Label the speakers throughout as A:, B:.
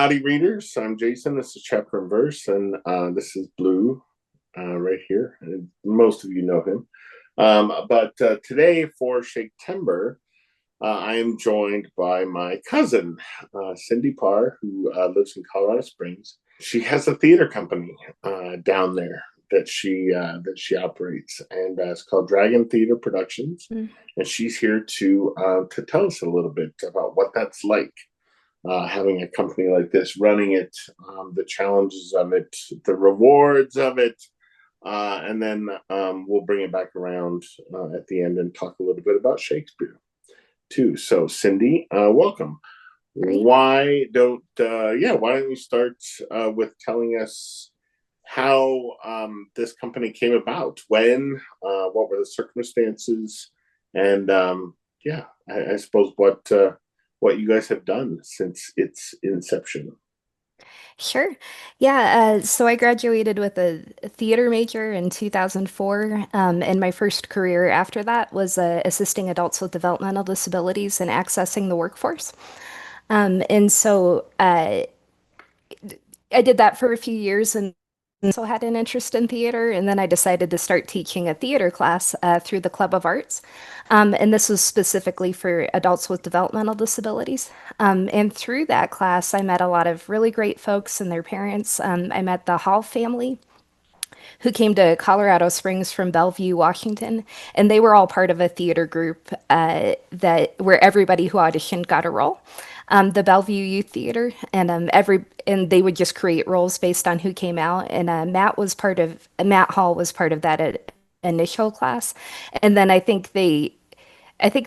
A: Howdy, readers. I'm Jason. This is Chapter and Verse, and this is Blue right here. And most of you know him. But today for Shaketember, I am joined by my cousin, Cyndi Parr, who lives in Colorado Springs. She has a theater company down there that she operates, and it's called Dragon Theater Productions.
B: Mm.
A: And she's here to tell us a little bit about what that's like having a company like this, running it, the challenges of it, the rewards of it, and then we'll bring it back around at the end and talk a little bit about Shakespeare too. So, Cyndi, welcome.
B: Great.
A: Why don't you start with telling us how this company came about, when, what were the circumstances, and I suppose what you guys have done since its inception.
B: Sure. Yeah. So I graduated with a theater major in 2004. And my first career after that was assisting adults with developmental disabilities and accessing the workforce. And so I did that for a few years and also had an interest in theater. And then I decided to start teaching a theater class through the Club of Arts. And this was specifically for adults with developmental disabilities. And through that class, I met a lot of really great folks and their parents. I met the Hall family, who came to Colorado Springs from Bellevue, Washington, and they were all part of a theater group that where everybody who auditioned got a role. The Bellevue Youth Theater, and they would just create roles based on who came out. And Matt Hall was part of that initial class, and then I think they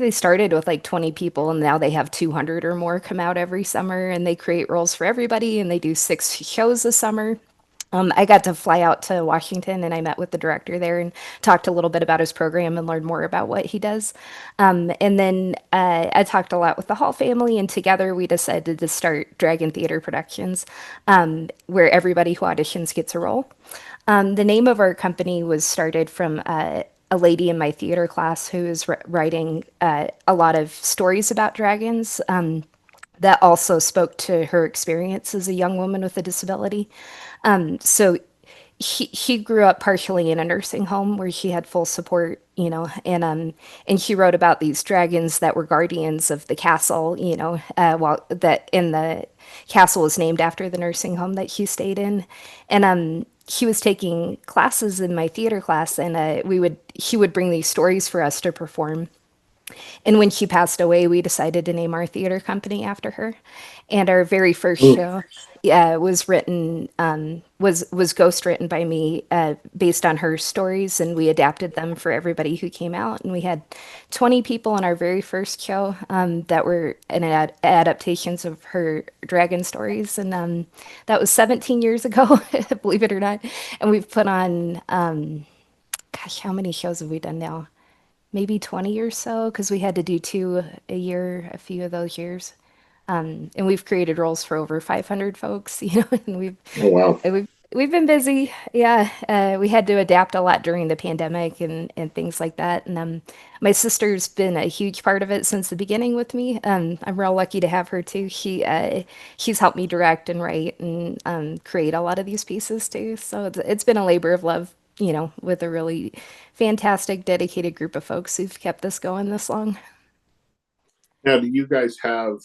B: started with like 20 people, and now they have 200 or more come out every summer, and they create roles for everybody, and they do 6 shows a summer. I got to fly out to Washington and I met with the director there and talked a little bit about his program and learned more about what he does. And then I talked a lot with the Hall family, and together we decided to start Dragon Theater Productions, where everybody who auditions gets a role. The name of our company was started from a lady in my theater class who is writing a lot of stories about dragons. That also spoke to her experience as a young woman with a disability. So he grew up partially in a nursing home where she had full support, and she wrote about these dragons that were guardians of the castle, while that in the castle was named after the nursing home that she stayed in. And he was taking classes in my theater class, and he would bring these stories for us to perform. And when she passed away, we decided to name our theater company after her. And our very first
A: Mm.
B: show, was written was ghost written by me, based on her stories, and we adapted them for everybody who came out. And we had 20 people in our very first show, that were adaptations of her dragon stories, and that was 17 years ago, believe it or not. And we've put on, gosh, how many shows have we done now? Maybe 20 or so, because we had to do two a year, a few of those years. And we've created roles for over 500 folks, and
A: Oh, wow.
B: we've been busy. Yeah, we had to adapt a lot during the pandemic and things like that. And my sister's been a huge part of it since the beginning with me. I'm real lucky to have her too. She's helped me direct and write and create a lot of these pieces too. So it's been a labor of love, with a really fantastic, dedicated group of folks who've kept this going this long.
A: Now, do you guys have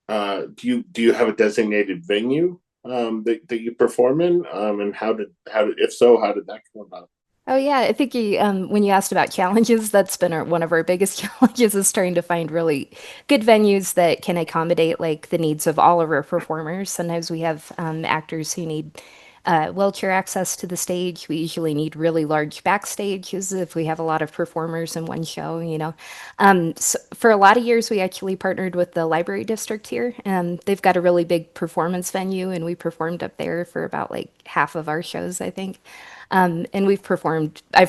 A: do you have a designated venue that you perform in? And how did if so, how did that come about?
B: Oh yeah, I think when you asked about challenges, that's been one of our biggest challenges is trying to find really good venues that can accommodate like the needs of all of our performers. Sometimes we have actors who need wheelchair access to the stage. We usually need really large backstages if we have a lot of performers in one show. So for a lot of years, we actually partnered with the library district here, and they've got a really big performance venue, and we performed up there for about like half of our shows, I think. I've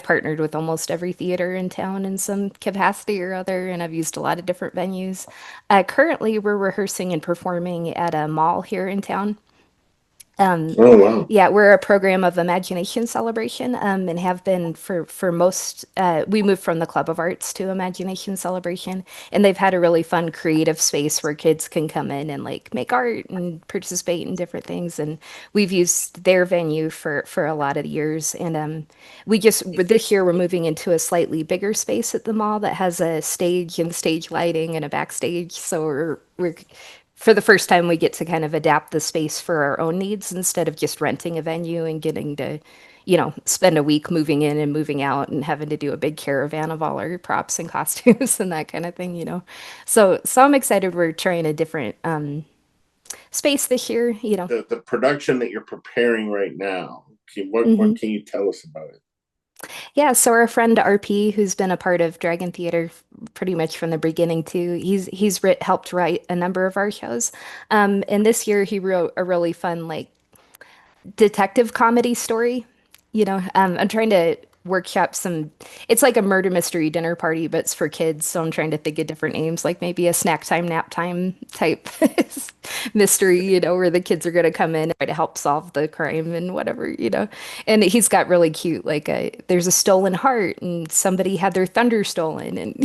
B: partnered with almost every theater in town in some capacity or other, and I've used a lot of different venues. Currently, we're rehearsing and performing at a mall here in town.
A: Oh wow.
B: Yeah, we're a program of imagination celebration, and have been for most. We moved from the Club of Arts to Imagination Celebration, and they've had a really fun creative space where kids can come in and like make art and participate in different things. And we've used their venue for a lot of years. And we just this year we're moving into a slightly bigger space at the mall that has a stage and stage lighting and a backstage. So we're for the first time, we get to kind of adapt the space for our own needs instead of just renting a venue and getting to, spend a week moving in and moving out and having to do a big caravan of all our props and costumes and that kind of thing. So I'm excited we're trying a different space this year.
A: The production that you're preparing right now, what
B: Hmm.
A: can you tell us about it?
B: Yeah, so our friend RP, who's been a part of Dragon Theater pretty much from the beginning too, helped write a number of our shows. And this year he wrote a really fun like detective comedy story. I'm trying to workshop some. It's like a murder mystery dinner party, but it's for kids. So I'm trying to think of different names, like maybe a snack time, nap time type mystery, where the kids are going to come in and try to help solve the crime and whatever. And he's got really cute, like there's a stolen heart and somebody had their thunder stolen, and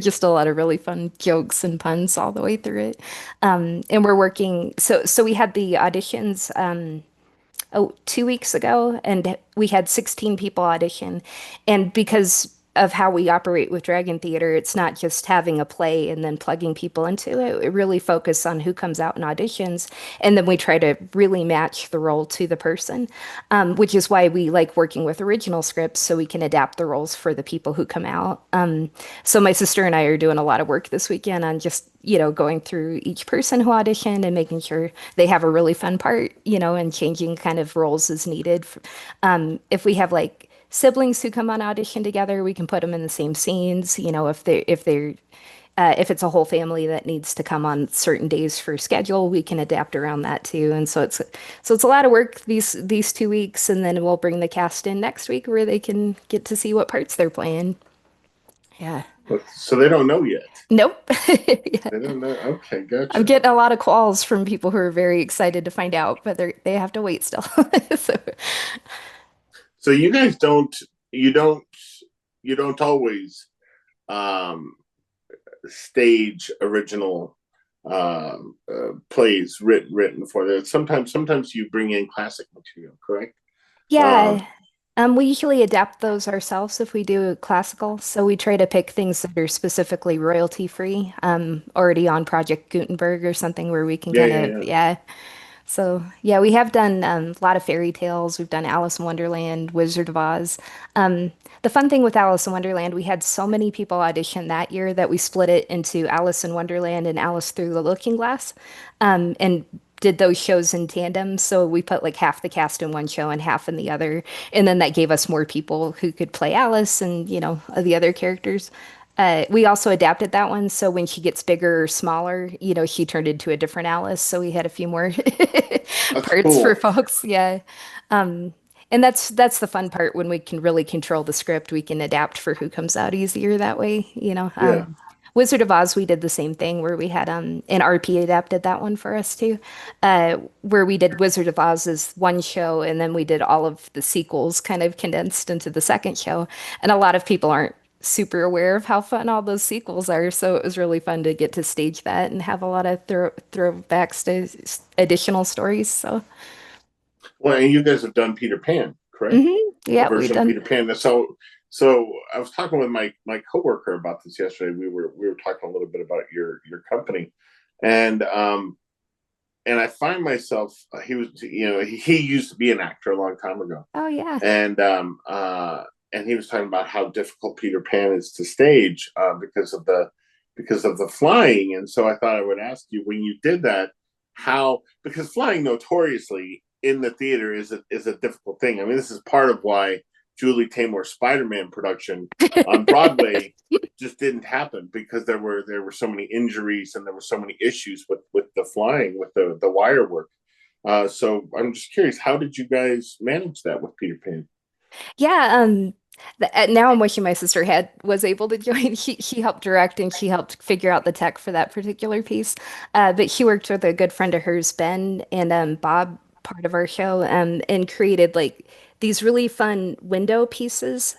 B: just a lot of really fun jokes and puns all the way through it. And we're working. So we had the auditions. 2 weeks ago, and we had 16 people audition. And because of how we operate with Dragon Theater, it's not just having a play and then plugging people into it. We really focus on who comes out in auditions, and then we try to really match the role to the person, which is why we like working with original scripts so we can adapt the roles for the people who come out. So my sister and I are doing a lot of work this weekend on just going through each person who auditioned and making sure they have a really fun part, and changing kind of roles as needed. If we have like siblings who come on audition together, we can put them in the same scenes. If it's a whole family that needs to come on certain days for schedule, we can adapt around that too. And so it's a lot of work these 2 weeks, and then we'll bring the cast in next week where they can get to see what parts they're playing. Yeah.
A: So they don't know yet.
B: Nope.
A: They
B: Yeah.
A: don't know. Okay,
B: I'm
A: gotcha.
B: getting a lot of calls from people who are very excited to find out, but they have to wait still. So,
A: So you guys you don't you don't always um stage original plays written for that. Sometimes you bring in classic material, correct? Um,
B: yeah, we usually adapt those ourselves if we do classical. So we try to pick things that are specifically royalty free, already on Project Gutenberg or something where we can
A: yeah,
B: kind
A: yeah,
B: of,
A: yeah.
B: yeah. So yeah, we have done a lot of fairy tales. We've done Alice in Wonderland, Wizard of Oz. Um, the fun thing with Alice in Wonderland, we had so many people audition that year that we split it into Alice in Wonderland and Alice Through the Looking Glass, and did those shows in tandem. So we put like half the cast in one show and half in the other, and then that gave us more people who could play Alice and the other characters. We also adapted that one, so when she gets bigger or smaller, she turned into a different Alice. So we had a few more
A: That's
B: parts for
A: cool.
B: folks. Yeah, and that's the fun part when we can really control the script. We can adapt for who comes out easier that way.
A: Yeah,
B: Wizard of Oz, we did the same thing where we had and RP adapted that one for us too, where we did Wizard of Oz as one show, and then we did all of the sequels kind of condensed into the second show. And a lot of people aren't super aware of how fun all those sequels are. So it was really fun to get to stage that and have a lot of throwbacks to additional stories. So,
A: well, and you guys have done Peter Pan, correct? A
B: yeah, we've
A: version of
B: done.
A: Peter Pan. So I was talking with my coworker about this yesterday. We were talking a little bit about your company, and and I find myself he was he used to be an actor a long time ago,
B: Oh, yeah.
A: and and he was talking about how difficult Peter Pan is to stage because of the flying. And so I thought I would ask you, when you did that, how, because flying notoriously in the theater is a difficult thing. I mean, this is part of why Julie Taymor's Spider-Man production on Broadway just didn't happen, because there were so many injuries and there were so many issues with the flying, with the wire work. So I'm just curious, how did you guys manage that with Peter Pan?
B: Yeah, now I'm wishing my sister had was able to join. She helped direct and she helped figure out the tech for that particular piece. But she worked with a good friend of hers, Ben and Bob. part of our show, and created like these really fun window pieces,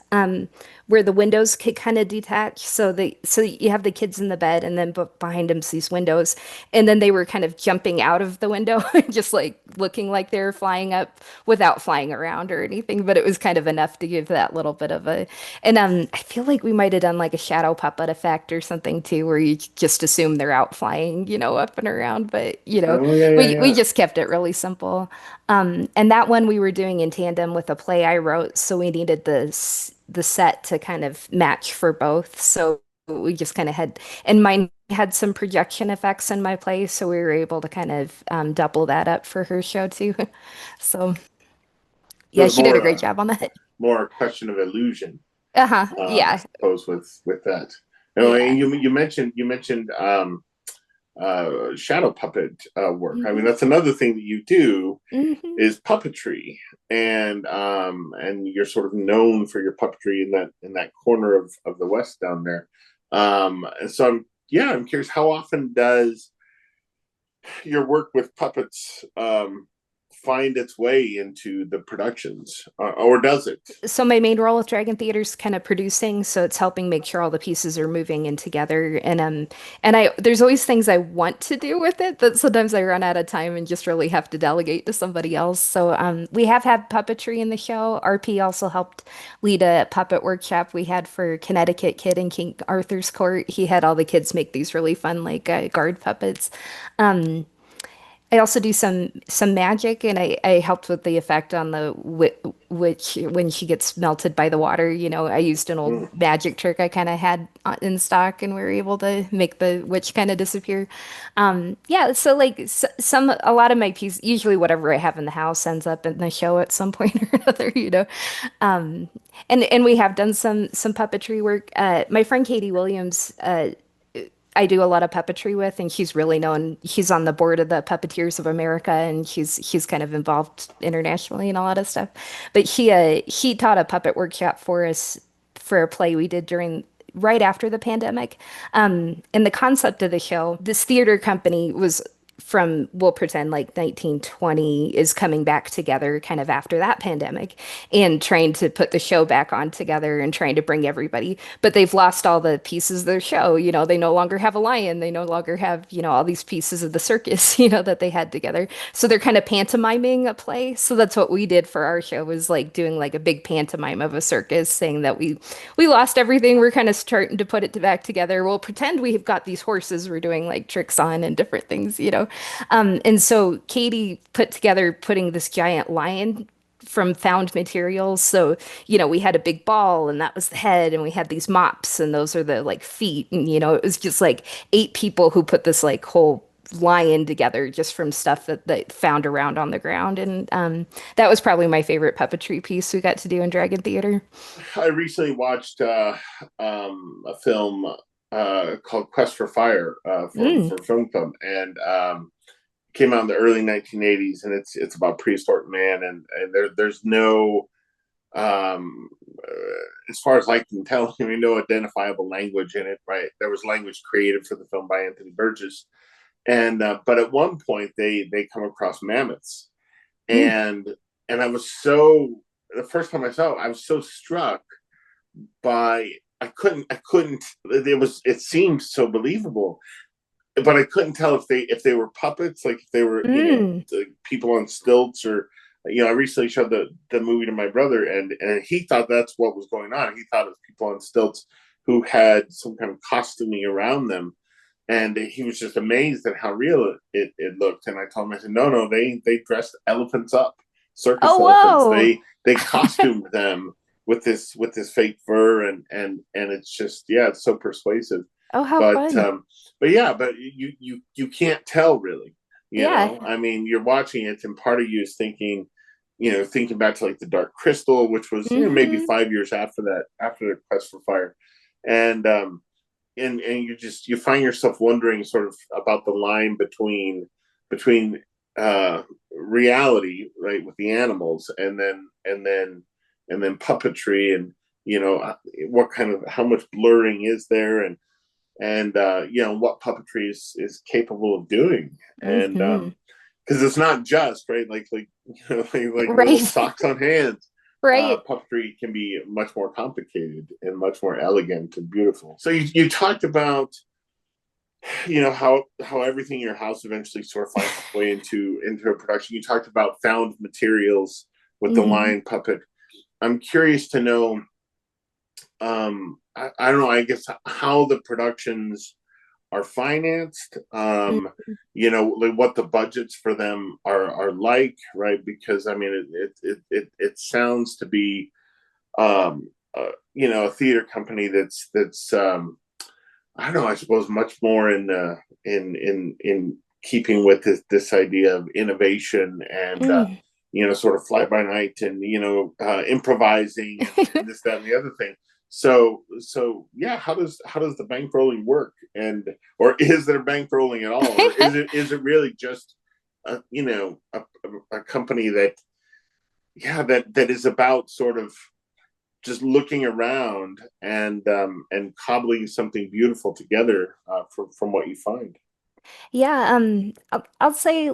B: where the windows could kind of detach. So you have the kids in the bed, and then behind them these windows, and then they were kind of jumping out of the window, just like looking like they were flying up without flying around or anything. But it was kind of enough to give that little bit of a. And I feel like we might have done like a shadow puppet effect or something too, where you just assume they're out flying, up and around. But
A: Oh yeah, yeah,
B: we
A: yeah.
B: just kept it really simple. And that one we were doing in tandem with a play I wrote, so we needed the set to kind of match for both. So we just kind of had, and mine had some projection effects in my play, so we were able to kind of double that up for her show too. So
A: So
B: yeah,
A: it's
B: she did a great job on that.
A: more a question of illusion,
B: Uh-huh.
A: I
B: Yeah.
A: suppose, with that.
B: Yeah.
A: You mentioned shadow puppet work. I mean,
B: Hmm.
A: that's another thing that you do
B: Hmm.
A: is puppetry, and you're sort of known for your puppetry in that corner of the West down there. And so I'm curious, how often does your work with puppets find its way into the productions, or does it?
B: So my main role with Dragon Theater is kind of producing, so it's helping make sure all the pieces are moving in together. And I there's always things I want to do with it that sometimes I run out of time and just really have to delegate to somebody else. So we have had puppetry in the show. RP also helped lead a puppet workshop we had for Connecticut Kid in King Arthur's Court. He had all the kids make these really fun like guard puppets. I also do some magic, and I helped with the effect on the witch when she gets melted by the water. I used an old
A: Mm.
B: magic trick I kind of had in stock, and we were able to make the witch kind of disappear. Yeah, so like a lot of my pieces, usually whatever I have in the house ends up in the show at some point or another. Um, and we have done some puppetry work. My friend Katie Williams, I do a lot of puppetry with, and she's really known. She's on the board of the Puppeteers of America, and she's kind of involved internationally in a lot of stuff. But she taught a puppet workshop for us for a play we did during right after the pandemic. And the concept of the show, this theater company was from, we'll pretend like 1920 is coming back together kind of after that pandemic and trying to put the show back on together and trying to bring everybody. But they've lost all the pieces of their show. They no longer have a lion. They no longer have, all these pieces of the circus, that they had together. So they're kind of pantomiming a play. So that's what we did for our show, was like doing like a big pantomime of a circus, saying that we lost everything. We're kind of starting to put it back together. We'll pretend we've got these horses we're doing like tricks on and different things. And so Katie put together putting this giant lion from found materials. So, we had a big ball and that was the head, and we had these mops and those are the like feet. And, it was just like 8 people who put this like whole lion together just from stuff that they found around on the ground. And that was probably my favorite puppetry piece we got to do in Dragon Theater.
A: I recently watched a film called Quest for Fire
B: Mm,
A: for Film Club, and came out in the early 1980s, and it's about prehistoric man, and there's no as far as I can tell, no identifiable language in it. Right, there was language created for the film by Anthony Burgess, and but at one point they come across mammoths,
B: mm,
A: and I was so the first time I saw it, I was so struck by I couldn't it seemed so believable, but I couldn't tell if they were puppets, like if they were
B: mm.
A: the people on stilts, or I recently showed the movie to my brother, and he thought that's what was going on. He thought it was people on stilts who had some kind of costuming around them, and he was just amazed at how real it looked. And I told him, I said, no, they dressed elephants up, circus
B: Oh,
A: elephants.
B: whoa.
A: They costumed them with this fake fur, and it's just, yeah, it's so persuasive.
B: Oh, how
A: But
B: fun.
A: yeah, but you can't tell really.
B: Yeah.
A: I mean, you're watching it, and part of you is thinking, thinking back to like the Dark Crystal, which was maybe
B: Hmm.
A: 5 years after that, after the Quest for Fire, and and you find yourself wondering sort of about the line between reality, right, with the animals, and then puppetry, and what kind of how much blurring is there, and what puppetry is capable of doing, and
B: Hmm.
A: because it's not just right, like little
B: Right.
A: socks on hands.
B: Right.
A: Puppetry can be much more complicated and much more elegant and beautiful. So you talked about how everything in your house eventually sort of finds its way into a production. You talked about found materials with the
B: Hmm.
A: lion puppet. I'm curious to know, I don't know, I guess how the productions are financed, like what the budgets for them are like, right? Because I mean it sounds to be a theater company that's I don't know, I suppose much more in keeping with this idea of innovation and
B: Mm.
A: sort of fly by night and improvising and this, that, and the other thing. So yeah, how does the bankrolling work? And or is there bankrolling at all? Or is it really just a company that is about sort of just looking around and cobbling something beautiful together from what you find.
B: Yeah, I'll say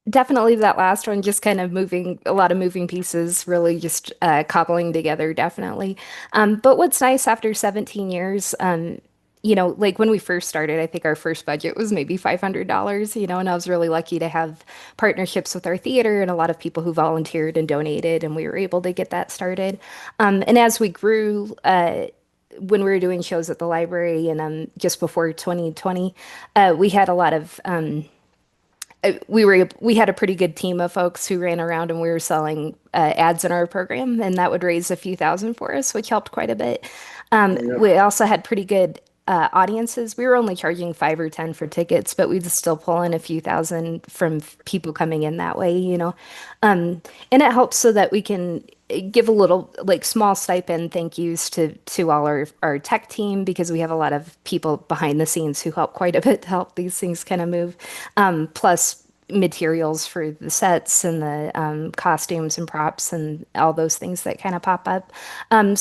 B: definitely that last one, just kind of moving a lot of moving pieces, really just cobbling together, definitely. But what's nice after 17 years, like when we first started, I think our first budget was maybe $500, and I was really lucky to have partnerships with our theater and a lot of people who volunteered and donated, and we were able to get that started. And as we grew, when we were doing shows at the library and just before 2020, we had a lot of we had a pretty good team of folks who ran around and we were selling ads in our program, and that would raise a few thousand for us, which helped quite a bit.
A: Oh, yeah,
B: We also had pretty good audiences. We were only charging 5 or 10 for tickets, but we'd still pull in a few thousand from people coming in that way. And it helps so that we can give a little like small stipend thank yous to all our tech team, because we have a lot of people behind the scenes who help quite a bit to help these things kind of move. Plus materials for the sets and the costumes and props and all those things that kind of pop up. I'm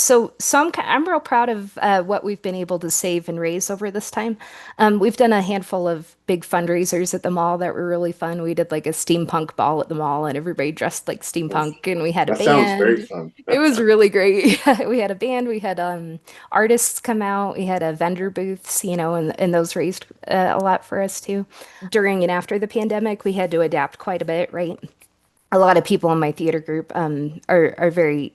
B: real proud of what we've been able to save and raise over this time. We've done a handful of big fundraisers at the mall that were really fun. We did like a steampunk ball at the mall, and everybody dressed like steampunk, and we had a
A: that sounds very
B: band.
A: fun.
B: It was really great. We had a band, we had artists come out, we had a vendor booths, and those raised a lot for us too. During and after the pandemic, we had to adapt quite a bit, right? A lot of people in my theater group are very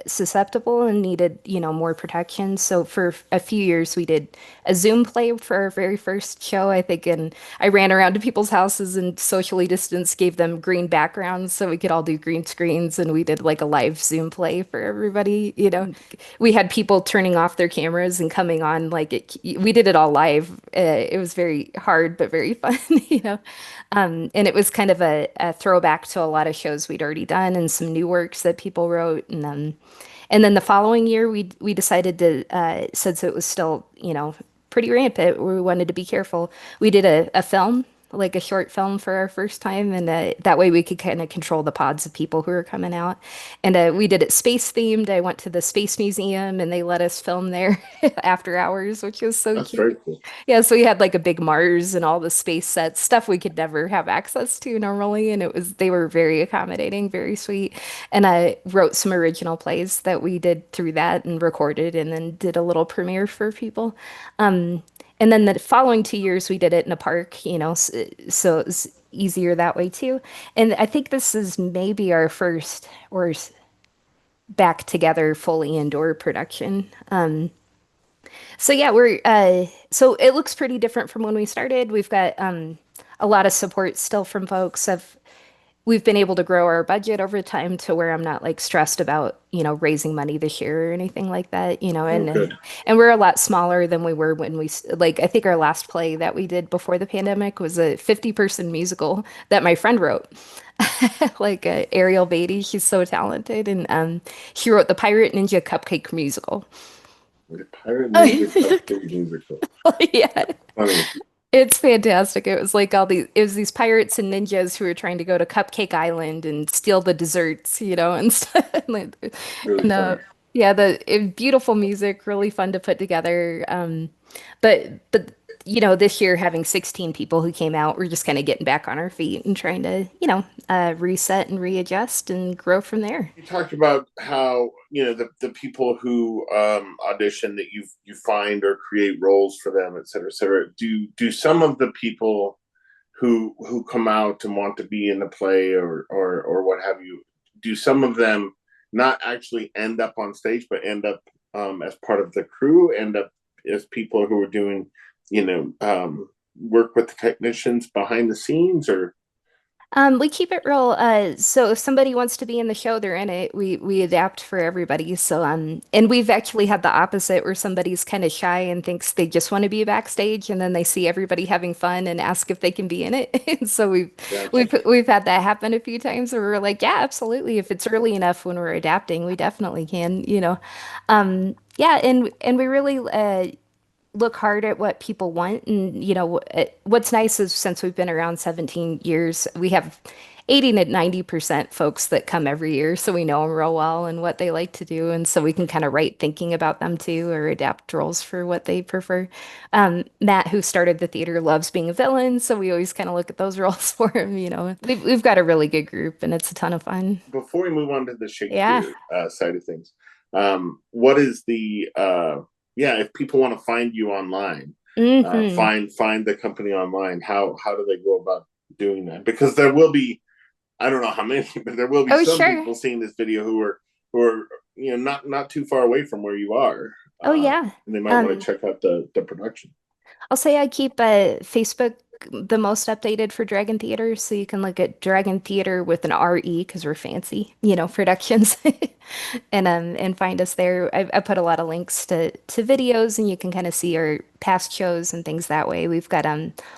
B: susceptible and needed, more protection. So for a few years, we did a Zoom play for our very first show, I think, and I ran around to people's houses and socially distanced, gave them green backgrounds so we could all do green screens, and we did like a live Zoom play for everybody. We had people turning off their cameras and coming on like we did it all live. It was very hard but very fun, you know. And it was kind of a throwback to a lot of shows we'd already done and some new works that people wrote. And then the following year, we decided to, since it was still, pretty rampant, we wanted to be careful. We did a film, like a short film for our first time, and that way we could kind of control the pods of people who were coming out. And we did it space themed. I went to the Space Museum, and they let us film there after hours, which was so
A: That's very
B: cute.
A: cool.
B: Yeah, so we had like a big Mars and all the space sets, stuff we could never have access to normally, and they were very accommodating, very sweet. And I wrote some original plays that we did through that and recorded and then did a little premiere for people. Um, and then the following 2 years we did it in a park, so it was easier that way too. And I think this is maybe our first or back together fully indoor production. So yeah, so it looks pretty different from when we started. We've got a lot of support still from folks. We've been able to grow our budget over time to where I'm not like stressed about, raising money this year or anything like that,
A: Oh,
B: and
A: good.
B: and we're a lot smaller than we were when I think our last play that we did before the pandemic was a 50-person musical that my friend wrote. Like Ariel Beatty, she's so talented, and she wrote the Pirate Ninja Cupcake musical.
A: The Pirate Ninja Cupcake Musical.
B: Yeah.
A: Funny.
B: It's fantastic. It was these pirates and ninjas who were trying to go to Cupcake Island and steal the desserts, and stuff.
A: Really
B: And
A: funny.
B: yeah, beautiful music, really fun to put together. But this year having 16 people who came out, we're just kind of getting back on our feet and trying to, reset and readjust and grow from there.
A: You talked about how the people who audition that you find or create roles for them, et cetera, et cetera. Do some of the people who come out and want to be in the play or what have you, do some of them not actually end up on stage, but end up as part of the crew, end up as people who are doing, work with the technicians behind the scenes, or
B: We keep it real. So if somebody wants to be in the show, they're in it. We adapt for everybody. So and we've actually had the opposite where somebody's kind of shy and thinks they just want to be backstage, and then they see everybody having fun and ask if they can be in it. And so
A: gotcha.
B: we've had that happen a few times where we're like, yeah, absolutely. If it's early enough when we're adapting, we definitely can. Yeah, and we really look hard at what people want. And, what's nice is since we've been around 17 years, we have 80 to 90% folks that come every year. So we know them real well and what they like to do. And so we can kind of write thinking about them too, or adapt roles for what they prefer. Matt, who started the theater, loves being a villain. So we always kind of look at those roles for him. We've got a really good group and it's a ton of fun.
A: Before we move on to the
B: Yeah.
A: Shakespeare side of things, what is the yeah? If people want to find you online,
B: Hmm.
A: find the company online, how do they go about doing that? Because there will be, I don't know how many, but there will be
B: Oh,
A: some
B: sure.
A: people seeing this video who are not too far away from where you are,
B: Oh, yeah.
A: and they might want to
B: Um,
A: check out the production.
B: I'll say I keep Facebook the most updated for Dragon Theater, so you can look at Dragon Theater with an RE because we're fancy, productions, and find us there. I put a lot of links to videos, and you can kind of see our past shows and things that way. We've got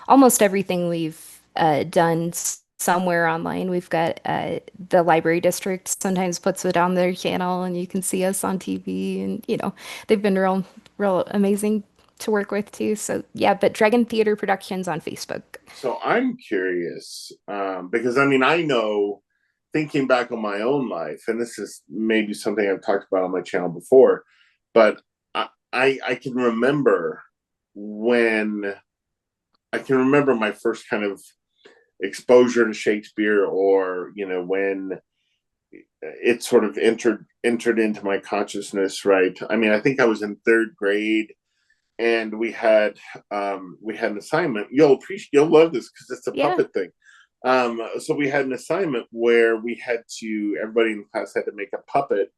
B: almost everything we've done somewhere online. We've got the library district sometimes puts it on their channel, and you can see us on TV, and they've been real amazing to work with too. So yeah, but Dragon Theater Productions on Facebook.
A: So I'm curious, because I mean, I know, thinking back on my own life, and this is maybe something I've talked about on my channel before, but I can remember when I can remember my first kind of exposure to Shakespeare, or when it sort of entered into my consciousness. Right. I mean, I think I was in third grade, and we had an assignment. You'll love this because it's a
B: Yeah.
A: puppet thing. So we had an assignment where everybody in the class had to make a puppet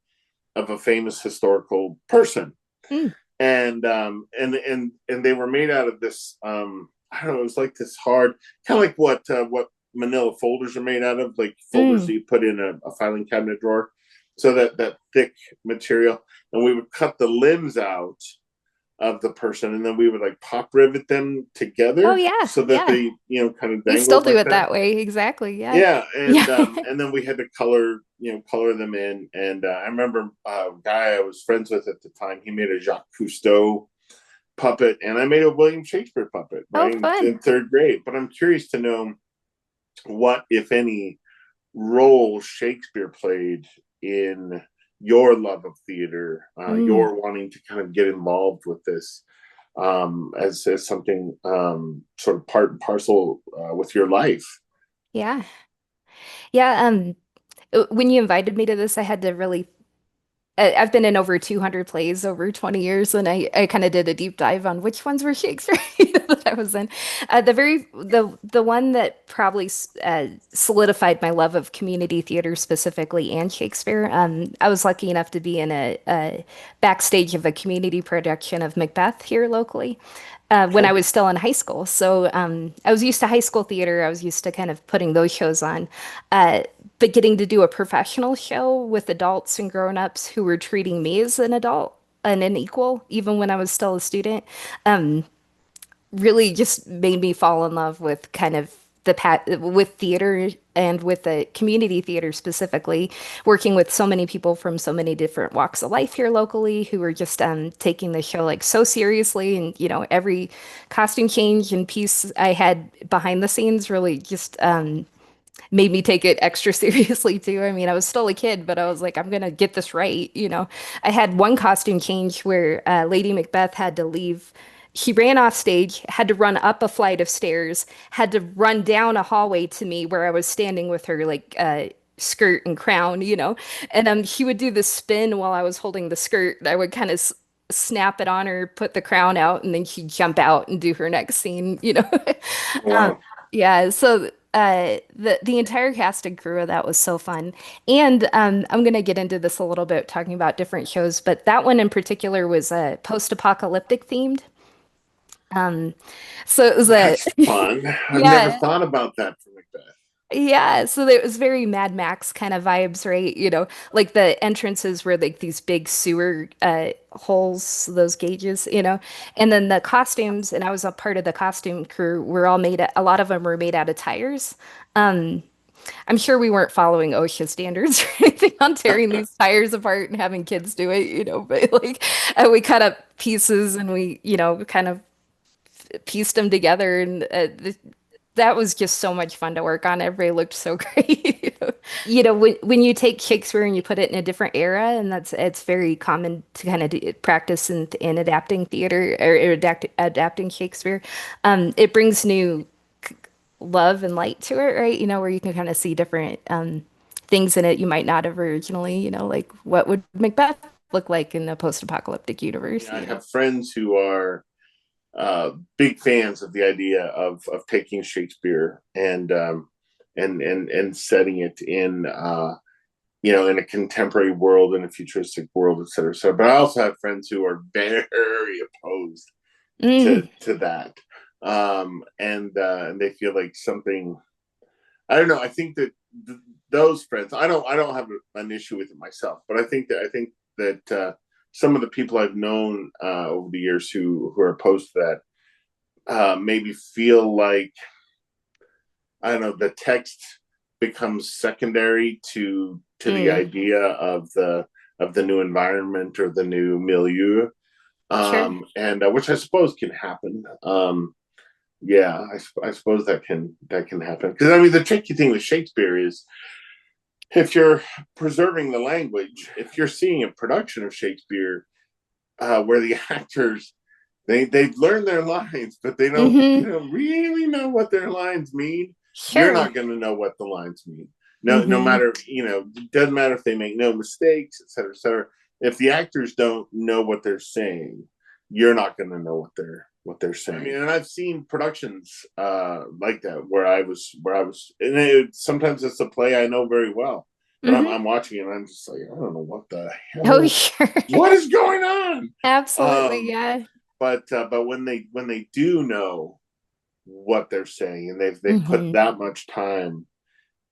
A: of a famous historical person,
B: Mm.
A: and they were made out of this. I don't know. It was like this hard, kind of like what Manila folders are made out of, like folders
B: Mm.
A: that you put in a filing cabinet drawer. So that thick material, and we would cut the limbs out of the person, and then we would like pop rivet them
B: Oh
A: together
B: yeah,
A: so that
B: yeah.
A: they kind of
B: We still
A: dangled
B: do
A: like
B: it
A: that.
B: that way. Exactly. Yeah.
A: Yeah,
B: Yeah.
A: and then we had to color them in. And I remember a guy I was friends with at the time. He made a Jacques Cousteau puppet, and I made a William Shakespeare puppet,
B: Oh,
A: right,
B: fun.
A: in third grade. But I'm curious to know what, if any, role Shakespeare played in your love of theater,
B: Mm.
A: your wanting to kind of get involved with this, as something sort of part and parcel with your life.
B: Yeah. Yeah. When you invited me to this, I had to really I've been in over 200 plays over 20 years, and I kind of did a deep dive on which ones were Shakespeare that I was in. The one that probably solidified my love of community theater specifically and Shakespeare. I was lucky enough to be in a backstage of a community production of Macbeth here locally when I
A: Okay.
B: was still in high school. So I was used to high school theater. I was used to kind of putting those shows on. But getting to do a professional show with adults and grown-ups who were treating me as an adult and an equal, even when I was still a student, really just made me fall in love with kind of with theater and with the community theater specifically, working with so many people from so many different walks of life here locally who are just taking the show like so seriously, and every costume change and piece I had behind the scenes really just made me take it extra seriously too. I mean, I was still a kid, but I was like, I'm gonna get this right. I had one costume change where Lady Macbeth had to leave he ran off stage, had to run up a flight of stairs, had to run down a hallway to me where I was standing with her like skirt and crown, And he would do the spin while I was holding the skirt. I would kind of snap it on her, put the crown out, and then she'd jump out and do her next scene. Um,
A: Wow.
B: yeah, so the entire cast and crew of that was so fun. And I'm gonna get into this a little bit, talking about different shows, but that one in particular was post-apocalyptic themed. Um, so it was a
A: That's fun. I've never
B: yeah,
A: thought about that for Macbeth.
B: yeah. So it was very Mad Max kind of vibes, right? Like the entrances were like these big sewer holes, those gauges. And then the costumes, and I was a part of the costume crew, were all a lot of them were made out of tires. Um, I'm sure we weren't following OSHA standards or anything on tearing these tires apart and having kids do it, but like we cut up pieces and we kind of pieced them together and that was just so much fun to work on. Everybody looked so great. When you take Shakespeare and you put it in a different era, and it's very common to kind of practice in adapting theater or adapting Shakespeare. It brings new love and light to it, right? Where you can kind of see different things in it you might not have originally, like what would Macbeth look like in a post-apocalyptic universe,
A: I have friends who are big fans of the idea of taking Shakespeare and setting it in in a contemporary world, in a futuristic world, et cetera, et cetera. But I also have friends who are very opposed
B: Mm,
A: to that, and they feel like something. I don't know. I think that those friends. I don't have an issue with it myself, but I think that some of the people I've known over the years who are opposed to that maybe feel like I don't know the text becomes secondary to the
B: mm,
A: idea of the new environment or the new milieu,
B: sure.
A: and which I suppose can happen. Yeah, I suppose that can happen because I mean the tricky thing with Shakespeare is if you're preserving the language, if you're seeing a production of Shakespeare where the actors they've learned their lines, but they
B: Hmm.
A: don't really know what their lines mean. You're
B: Sure.
A: not going to know what the lines mean. No
B: Hmm.
A: matter it doesn't matter if they make no mistakes, et cetera, et cetera. If the actors don't know what they're saying, you're not going to know what they're saying. I mean, and I've seen productions like that where I was, and sometimes it's a play I know very well, but I'm
B: Hmm.
A: I'm watching it and I'm just like I don't know what the
B: Oh,
A: hell
B: sure.
A: what is going on.
B: Absolutely.
A: Um,
B: Yeah.
A: but when they do know what they're saying and they've put
B: Hmm.
A: that much time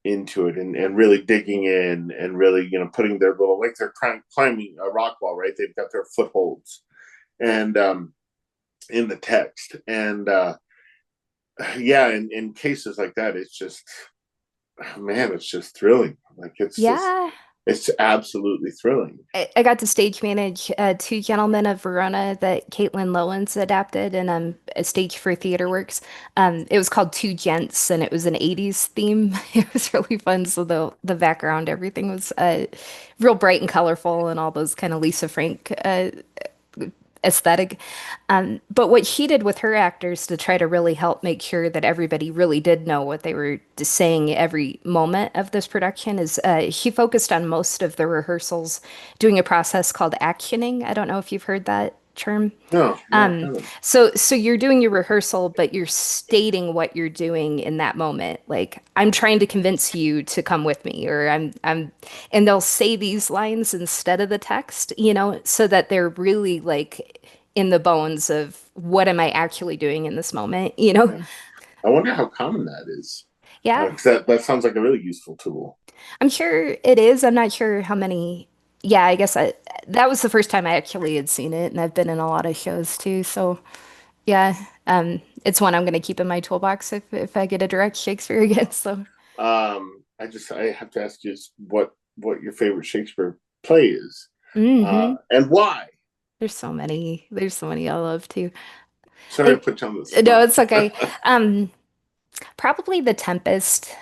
A: into it and really digging in and really putting their little like they're climbing a rock wall, right? They've got their footholds and in the text and yeah, in cases like that it's just man, it's just thrilling. Like
B: Yeah.
A: it's absolutely thrilling.
B: I got to stage manage Two Gentlemen of Verona that Caitlin Lowens adapted and a stage for Theater Works. It was called Two Gents and it was an 80s theme. It was really fun. So the background, everything was real bright and colorful and all those kind of Lisa Frank aesthetic. But what she did with her actors to try to really help make sure that everybody really did know what they were saying every moment of this production is she focused on most of the rehearsals doing a process called actioning. I don't know if you've heard that term.
A: No, I haven't.
B: So you're doing your rehearsal, but you're stating what you're doing in that moment. Like, I'm trying to convince you to come with me, or and they'll say these lines instead of the text, so that they're really like in the bones of what am I actually doing in this moment.
A: Yeah. I wonder how common that is
B: Yeah,
A: because that sounds like a really useful tool.
B: I'm sure it is. I'm not sure how many. Yeah, I guess that was the first time I actually had seen it, and I've been in a lot of shows too. So yeah, it's one I'm going to keep in my toolbox if I get a direct Shakespeare again. So,
A: I have to ask you what your favorite Shakespeare play is,
B: hmm
A: and why.
B: there's so many. There's so many I love too.
A: Sorry
B: I,
A: to put you on the
B: no,
A: spot.
B: it's okay. Um, Probably The Tempest.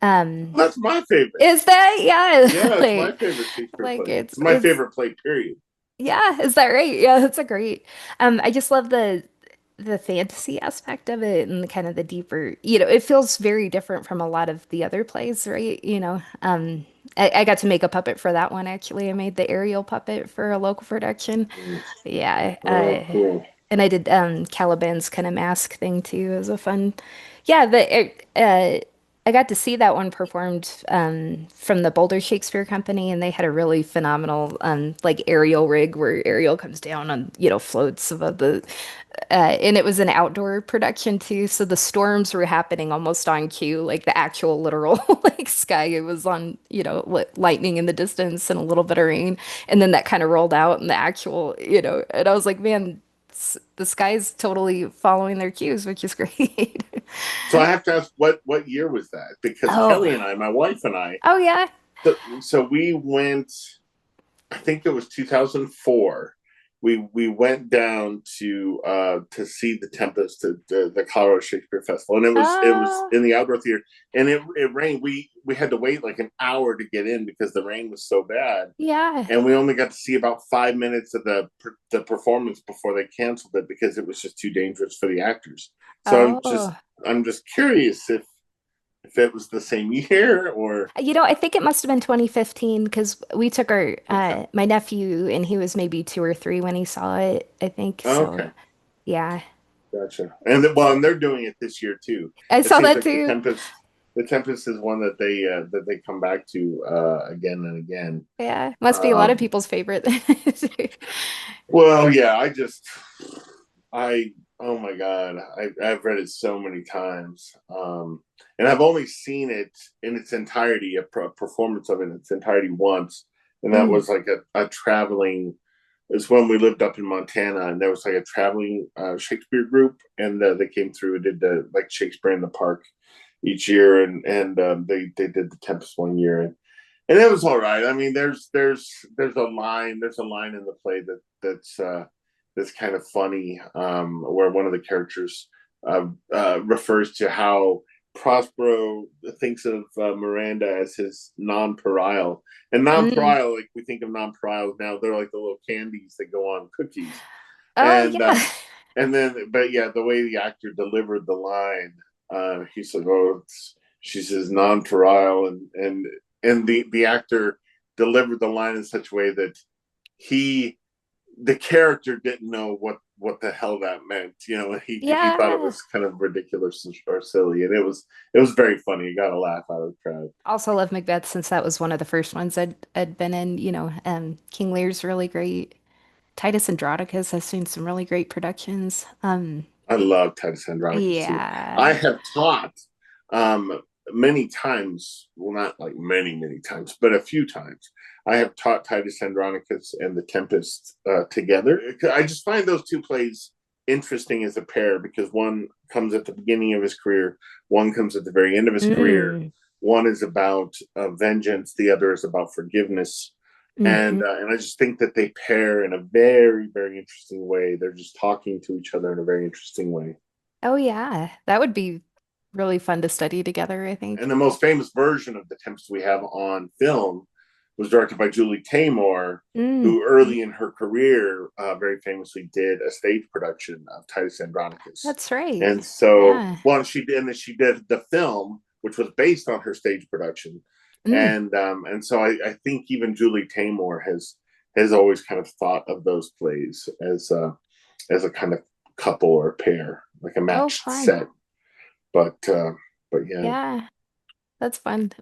B: Um,
A: That's my favorite.
B: is that yeah?
A: Yeah, it's my favorite Shakespeare
B: Like
A: play.
B: it's
A: It's my
B: it's
A: favorite play. Period.
B: yeah. Is that right? Yeah, that's a great. I just love the fantasy aspect of it and the kind of the deeper, it feels very different from a lot of the other plays, right? I got to make a puppet for that one actually. I made the Ariel puppet for a local production.
A: Nice.
B: Yeah,
A: Oh, cool.
B: and I did Caliban's kind of mask thing too. It was a fun, yeah. I got to see that one performed from the Boulder Shakespeare Company, and they had a really phenomenal like aerial rig where Ariel comes down on floats above the, and it was an outdoor production too, so the storms were happening almost on cue, like the actual literal like sky. It was on lightning in the distance and a little bit of rain, and then that kind of rolled out and the actual and I was like, man, the sky's totally following their cues, which is great.
A: So I have to ask, what year was that? Because
B: Oh,
A: Kelly and I, my wife and I,
B: oh yeah.
A: so we went. I think it was 2004. We went down to see the Tempest at the Colorado Shakespeare Festival, and it was
B: Oh,
A: in the outdoor theater, and it rained. We had to wait like an hour to get in because the rain was so bad,
B: yeah.
A: and we only got to see about 5 minutes of the performance before they canceled it because it was just too dangerous for the actors. So
B: Oh.
A: I'm just curious if it was the same year or
B: I think it must have been 2015 because we took our
A: okay.
B: my nephew and he was maybe 2 or 3 when he saw it, I think. So
A: Okay.
B: yeah.
A: Gotcha. And they're doing it this year too.
B: I
A: It
B: saw
A: seems
B: that
A: like
B: too.
A: The Tempest is one that they come back to again and again.
B: Yeah. Must be a lot of
A: Um,
B: people's favorite.
A: well, yeah, I oh my God, I've read it so many times, and I've only seen it in its entirety, a performance of it in its entirety once, and that
B: Mm.
A: was like a traveling. It was when we lived up in Montana, and there was like a traveling Shakespeare group, and they came through and did like Shakespeare in the Park each year, and they did the Tempest one year, and it was all right. I mean, there's a line in the play that's kind of funny, where one of the characters refers to how Prospero thinks of Miranda as his non-pareil, and
B: Mm.
A: non-pareil, like we think of non-pareils now, they're like the little candies that go on cookies,
B: Oh
A: and
B: yeah.
A: but yeah, the way the actor delivered the line, he said, "Oh, she says non-pareil," and the actor delivered the line in such a way that he the character didn't know what the hell that meant. He thought it
B: Yeah.
A: was kind of ridiculous or silly, and it was very funny. He got a laugh out of the crowd.
B: Also love Macbeth since that was one of the first ones I'd been in, King Lear's really great. Titus Andronicus, I've seen some really great productions.
A: I love Titus Andronicus too. I
B: Yeah.
A: have taught many times, well, not like many times, but a few times. I have taught Titus Andronicus and The Tempest together. I just find those two plays interesting as a pair because one comes at the beginning of his career, one comes at the very end of his career.
B: Mm.
A: One is about vengeance, the other is about forgiveness,
B: Hmm.
A: and I just think that they pair in a very interesting way. They're just talking to each other in a very interesting way.
B: Oh yeah. That would be really fun to study together, I
A: And
B: think.
A: the most famous version of The Tempest we have on film was directed by Julie Taymor,
B: Mm.
A: who early in her career very famously did a stage production of Titus Andronicus.
B: That's right.
A: And so,
B: Yeah.
A: well, she did the film, which was based on her stage production.
B: Mm.
A: And so I think even Julie Taymor has always kind of thought of those plays as a kind of couple or pair, like a
B: Oh,
A: matched
B: fun.
A: set. But uh, but yeah.
B: Yeah. That's fun.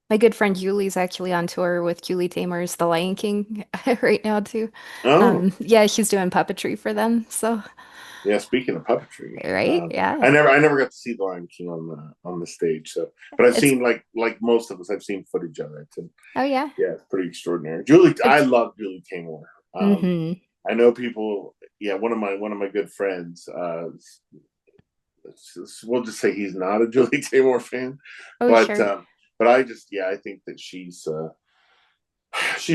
B: My good friend Julie's actually on tour with Julie Taymor's The Lion King right now too.
A: Oh,
B: Yeah, she's doing puppetry for them. So,
A: yeah. Speaking of puppetry,
B: right? Yeah.
A: I never got to see the Lion King on the stage. So, but I've
B: It's
A: seen like most of us, I've seen footage of it, and
B: oh yeah.
A: yeah, it's pretty extraordinary. Julie, I
B: It's
A: love Julie Taymor.
B: hmm
A: I know people. Yeah, one of my good friends. We'll just say he's not a Julie Taymor fan,
B: Oh
A: but
B: sure.
A: um, but I just I think that she's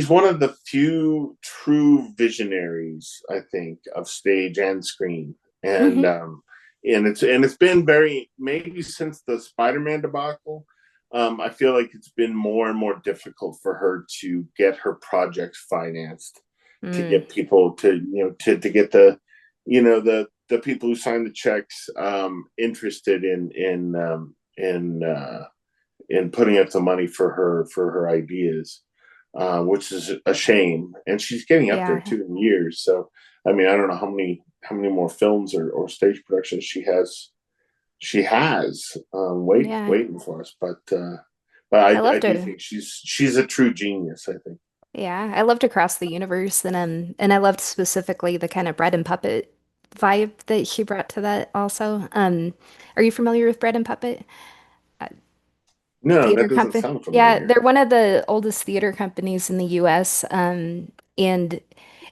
A: one of the few true visionaries, I think, of stage and screen, and
B: Hmm.
A: um, and it's been very maybe since the Spider-Man debacle. I feel like it's been more and more difficult for her to get her projects financed, to
B: Mm.
A: get people to to get the the people who sign the checks interested in putting up the money for her ideas, which is a shame. And she's getting up there
B: Yeah.
A: too in years. So I mean, I don't know how many more films or stage productions she has
B: Yeah.
A: waiting for us. But
B: I
A: I
B: loved
A: do
B: her.
A: think she's a true genius. I think.
B: Yeah, I loved Across the Universe, and I loved specifically the kind of bread and puppet vibe that she brought to that also. Are you familiar with Bread and Puppet?
A: No,
B: Theater
A: that doesn't
B: company?
A: sound
B: Yeah,
A: familiar.
B: they're one of the oldest theater companies in the US. And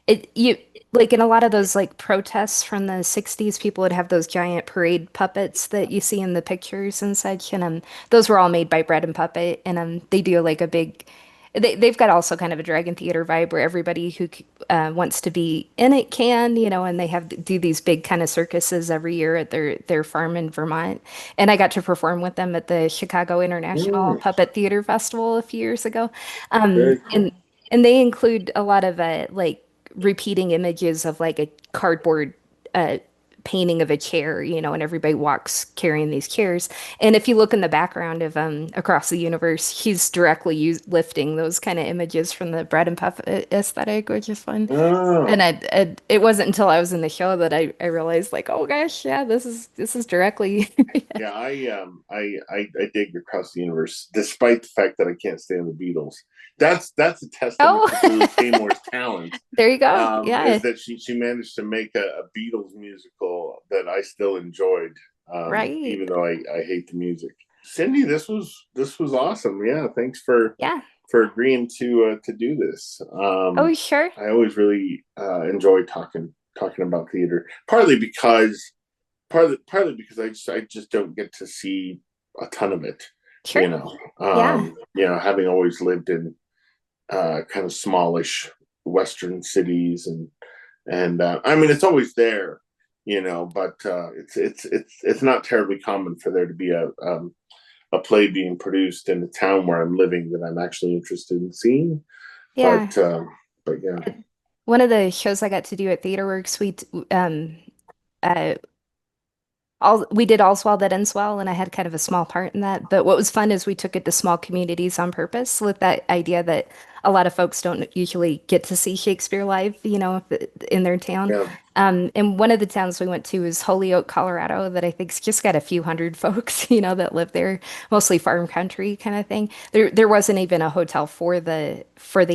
B: it you like in a lot of those like protests from the 60s, people would have those giant parade puppets that you see in the pictures and such. And those were all made by Bread and Puppet, and they do like a big they've got also kind of a Dragon Theater vibe where everybody who wants to be in it can, and they have do these big kind of circuses every year at their farm in Vermont. And I got to perform with them at the Chicago International
A: Mm,
B: Puppet Theater Festival a few years ago.
A: very
B: And
A: cool.
B: they include a lot of like repeating images of like a cardboard uh, painting of a chair, and everybody walks carrying these chairs. And if you look in the background of Across the Universe, he's directly lifting those kind of images from the bread and puff aesthetic, which is fun. And
A: Oh,
B: it wasn't until I was in the show that I realized like, oh gosh, yeah, this is directly.
A: yeah, I dig Across the Universe, despite the fact that I can't stand the Beatles. That's a testament
B: Oh,
A: to Drew Taymor's talent.
B: there you go. Yeah,
A: Is that she managed to make a Beatles musical that I still enjoyed,
B: right.
A: even though I hate the music. Cyndi, this was awesome. Yeah, thanks
B: Yeah.
A: for agreeing to do this.
B: Oh, sure.
A: I always really enjoy talking about theater, partly because I just don't get to see a ton of it.
B: Sure. Yeah.
A: Having always lived in kind of smallish Western cities, and I mean it's always there, but it's not terribly common for there to be a play being produced in the town where I'm living that I'm actually interested in seeing.
B: Yeah.
A: But but yeah,
B: One of the shows I got to do at TheaterWorks, uh, all we did All's Well That Ends Well, and I had kind of a small part in that. But what was fun is we took it to small communities on purpose with that idea that a lot of folks don't usually get to see Shakespeare live, in their town.
A: yeah,
B: And one of the towns we went to is Holyoke, Colorado, that I think's just got a few hundred folks, that live there, mostly farm country kind of thing. There wasn't even a hotel for the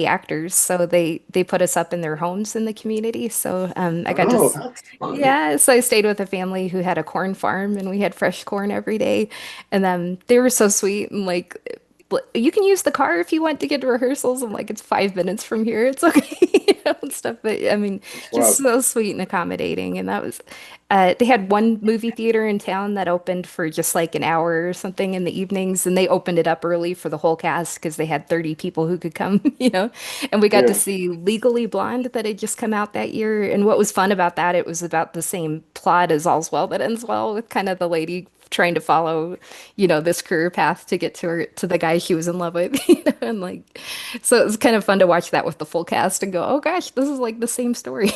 B: actors, so they put us up in their homes in the community. So I got to
A: oh, that's fun.
B: yeah, so I stayed with a family who had a corn farm and we had fresh corn every day. And they were so sweet and like you can use the car if you want to get to rehearsals. I'm like, it's 5 minutes from here. It's okay, and stuff. But I mean, just
A: Wow,
B: so sweet and accommodating. And that was, they had one movie theater in town that opened for just like an hour or something in the evenings, and they opened it up early for the whole cast because they had 30 people who could come, And we got to
A: yeah.
B: see Legally Blonde that had just come out that year. And what was fun about that, it was about the same plot as All's Well That Ends Well, with kind of the lady trying to follow, this career path to get to the guy she was in love with, and like, so it was kind of fun to watch that with the full cast and go, oh gosh, this is like the same story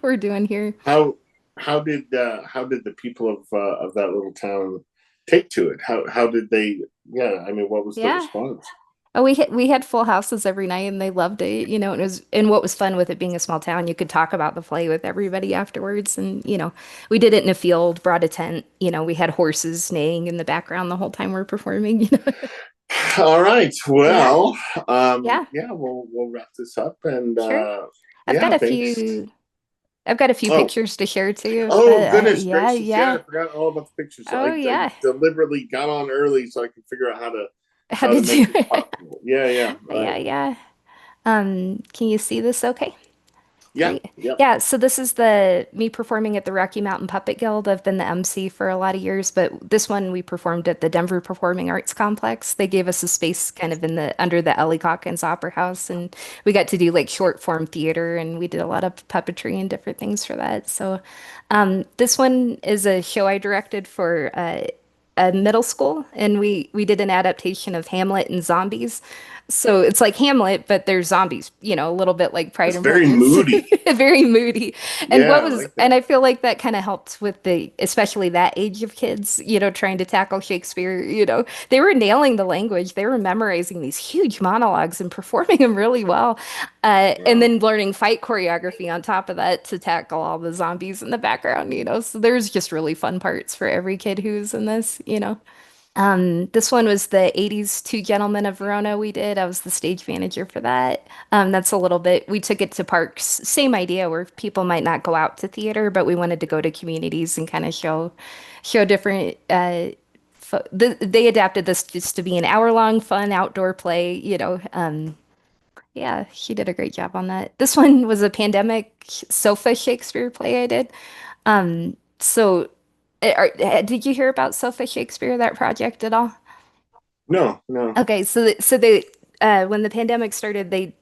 B: we're doing here.
A: How how did the people of that little town take to it? How did they? Yeah, I mean, what was the
B: Yeah.
A: response?
B: Oh, we had full houses every night and they loved it, and what was fun with it being a small town, you could talk about the play with everybody afterwards. And, we did it in a field, brought a tent, we had horses neighing in the background the whole time we're performing.
A: All right.
B: Yeah.
A: Well,
B: Yeah,
A: yeah, we'll wrap this up, and
B: sure. I've got
A: yeah,
B: a
A: thanks.
B: few I've got a few
A: Oh,
B: pictures to share too,
A: oh,
B: but
A: goodness
B: yeah,
A: gracious! Yeah,
B: yeah.
A: I forgot all about the pictures.
B: Oh
A: I
B: yeah.
A: deliberately got on early so I could figure out
B: How
A: how to
B: did you?
A: make this possible. Yeah, yeah,
B: Yeah, yeah. Can you see this okay?
A: yeah,
B: Great.
A: yeah.
B: Yeah, so this is the me performing at the Rocky Mountain Puppet Guild. I've been the MC for a lot of years, but this one we performed at the Denver Performing Arts Complex. They gave us a space kind of in the under the Ellie Calkins Opera House, and we got to do like short form theater, and we did a lot of puppetry and different things for that. So, this one is a show I directed for a middle school, and we did an adaptation of Hamlet and zombies. So it's like Hamlet, but there's zombies, a little bit like Pride
A: It's
B: and
A: very
B: Prejudice.
A: moody.
B: Very moody.
A: Yeah, I like
B: And
A: that.
B: I feel like that kind of helped with especially that age of kids, trying to tackle Shakespeare, they were nailing the language. They were memorizing these huge monologues and performing them really well. And
A: Wow.
B: then learning fight choreography on top of that to tackle all the zombies in the background, So there's just really fun parts for every kid who's in this. This one was the 80s Two Gentlemen of Verona we did. I was the stage manager for that. That's a little bit, we took it to parks. Same idea where people might not go out to theater, but we wanted to go to communities and kind of show different they adapted this just to be an hour-long fun outdoor play. Yeah, she did a great job on that. This one was a pandemic sofa Shakespeare play I did. So did you hear about Sofa Shakespeare, that project at all?
A: No, no.
B: Okay, so they when the pandemic started, they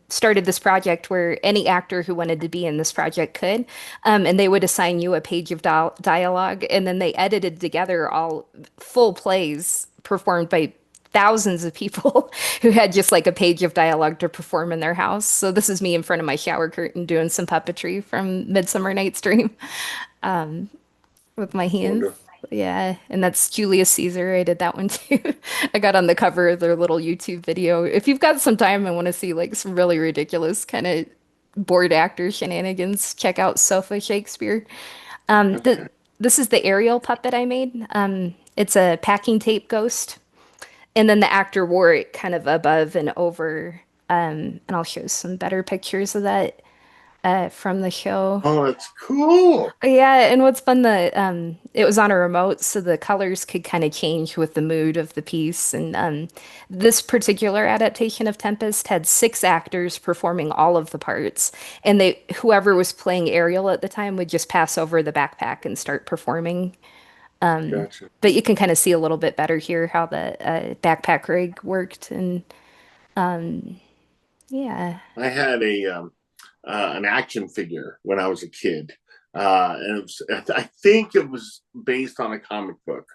B: started this project where any actor who wanted to be in this project could, and they would assign you a page of dialogue, and then they edited together all full plays performed by thousands of people who had just like a page of dialogue to perform in their house. So this is me in front of my shower curtain doing some puppetry from Midsummer Night's Dream with my hands.
A: Wonderful.
B: Yeah, and that's Julius Caesar. I did that one too. I got on the cover of their little YouTube video. If you've got some time and want to see like some really ridiculous kind of bored actor shenanigans, check out Sofa Shakespeare. Um, the
A: Okay.
B: this is the Ariel puppet I made. It's a packing tape ghost, and then the actor wore it kind of above and over. And I'll show some better pictures of that from the show.
A: Oh, that's cool.
B: Yeah, and what's fun, it was on a remote, so the colors could kind of change with the mood of the piece. And this particular adaptation of Tempest had six actors performing all of the parts, and whoever was playing Ariel at the time would just pass over the backpack and start performing.
A: Gotcha.
B: But you can kind of see a little bit better here how the backpack rig worked, and yeah.
A: I had an action figure when I was a kid, and I think it was based on a comic book,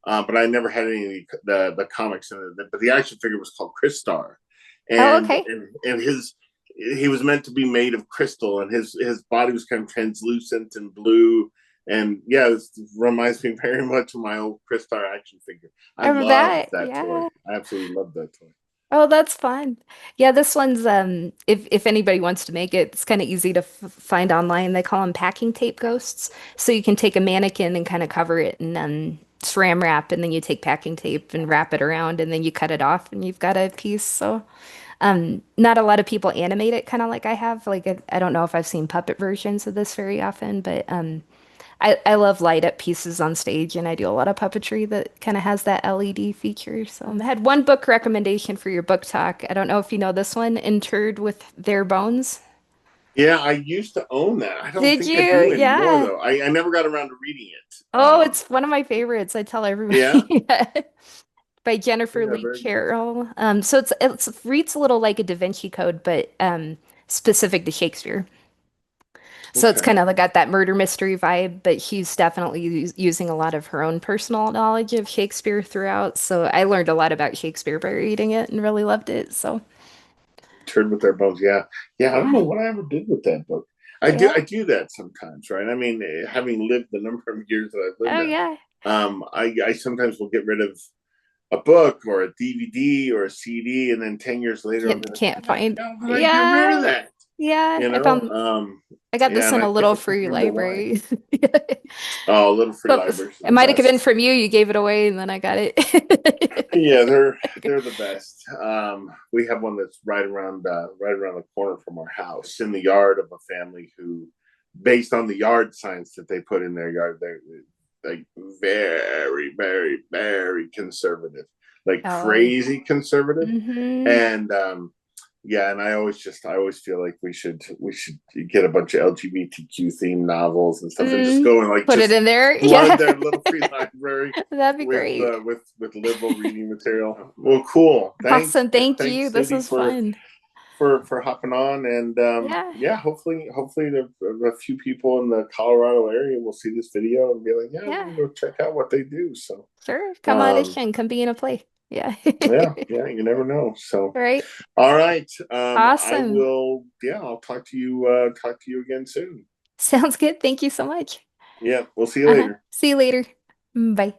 A: but I never had any of the comics in it. But the action figure was called Crystar,
B: Oh,
A: and
B: okay.
A: his he was meant to be made of crystal, and his body was kind of translucent and blue. And yeah, this reminds me very much of my old Crystar action figure. I
B: Remember
A: loved
B: that?
A: that toy.
B: Yeah.
A: I absolutely loved that toy.
B: Oh, that's fun. Yeah, this one's if anybody wants to make it, it's kind of easy to f find online. They call them packing tape ghosts. So you can take a mannequin and kind of cover it and saran wrap, and then you take packing tape and wrap it around, and then you cut it off, and you've got a piece. So not a lot of people animate it kind of like I have. Like I don't know if I've seen puppet versions of this very often, but I love light up pieces on stage, and I do a lot of puppetry that kind of has that LED feature. So I had one book recommendation for your book talk. I don't know if you know this one, Interred with Their Bones.
A: Yeah, I used to own that. I don't
B: Did
A: think I
B: you?
A: do anymore
B: Yeah.
A: though. I never got around to reading it.
B: Oh, it's one of my favorites. I tell
A: Yeah,
B: everybody. By Jennifer
A: yeah,
B: Lee
A: very good.
B: Carroll. So it's reads a little like a Da Vinci Code, but specific to Shakespeare. So it's
A: Okay,
B: kind of like got that murder mystery vibe, but she's definitely using a lot of her own personal knowledge of Shakespeare throughout. So I learned a lot about Shakespeare by reading it and really loved it. So
A: Turn with their bones. Yeah, yeah. I don't
B: yeah,
A: know what I ever did with that book.
B: yeah,
A: I do that sometimes, right? I mean, having lived the number of years that I've lived
B: oh
A: there,
B: yeah,
A: I sometimes will get rid of a book or a DVD or a CD, and then 10 years later, I'll be like,
B: can't
A: "Why the
B: find.
A: hell did I get rid of
B: Yeah,
A: that?"
B: yeah.
A: You
B: I
A: know?
B: found I got
A: Yeah,
B: this
A: and
B: in
A: I
B: a little
A: can't
B: free
A: remember why.
B: library.
A: Oh, little free
B: So
A: libraries are
B: it
A: the
B: might have been
A: best.
B: from you. You gave it away, and then I got it.
A: Yeah, they're the best. We have one that's right around the corner from our house, in the yard of a family who, based on the yard signs that they put in their yard, they're like very, very, very conservative, like
B: Oh,
A: crazy conservative.
B: mm-hmm.
A: And yeah, and I always feel like we should get a bunch of LGBTQ themed novels and stuff, and just
B: Mm.
A: go and like
B: Put it
A: just
B: in there.
A: flood
B: Yeah,
A: their little free library
B: that'd be great.
A: with liberal reading material. Well, cool.
B: Awesome. Thank you.
A: Thanks,
B: This
A: Cindy,
B: was fun.
A: for hopping on, and
B: Yeah.
A: yeah, hopefully a few people in the Colorado area will see this video and be like, yeah, I'm
B: Yeah.
A: gonna go check out what they do. So
B: Sure. Come
A: um,
B: audition. Come be in a play. Yeah.
A: Yeah, yeah, you never know. So,
B: All right.
A: all right. I
B: Awesome.
A: will, yeah, I'll talk to you again soon.
B: Sounds good. Thank you so much.
A: Yeah, we'll see you
B: Uh-huh.
A: later.
B: See you later. Bye.